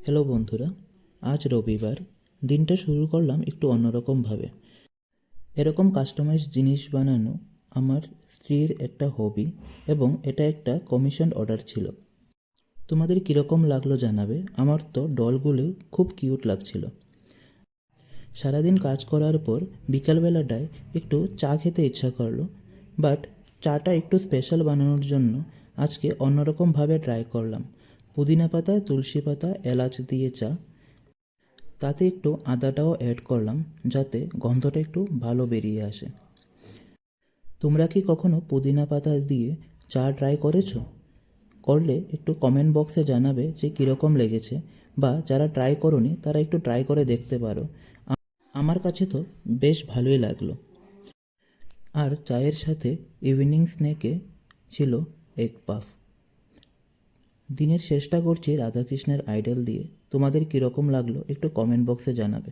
Hello বন্ধুরা, আজ রবিবার। দিনটা শুরু করলাম একটু অন্যরকমভাবে। এরকম কাস্টমাইজ জিনিস বানানো আমার স্ত্রীর একটা হবি এবং এটা একটা কমিশন অর্ডার ছিল। তোমাদের কীরকম লাগলো জানাবে। আমার তো ডলগুলো খুব কিউট লাগছিল। সারাদিন কাজ করার পর বিকালবেলাটায় একটু চা খেতে ইচ্ছা করলো, বাট চাটা একটু স্পেশাল বানানোর জন্য আজকে অন্যরকমভাবে ট্রাই করলাম। পুদিনা পাতা, তুলসী পাতা, এলাচ দিয়ে চা, তাতে একটু আদাটাও অ্যাড করলাম যাতে গন্ধটা একটু ভালো বেরিয়ে আসে। তোমরা কি কখনো পুদিনা পাতা দিয়ে চা ট্রাই করেছো? করলে একটু কমেন্ট বক্সে জানাবে যে কীরকম লেগেছে, বা যারা ট্রাই করোনি তারা একটু ট্রাই করে দেখতে পারো। আমার কাছে তো বেশ ভালোই লাগলো। আর চায়ের সাথে ইভিনিং স্ন্যাকে ছিল এগ পাফ। দিনের শেষটা করছি রাধাকৃষ্ণের আইডল দিয়ে। তোমাদের কীরকম লাগলো একটু কমেন্ট বক্সে জানাবে।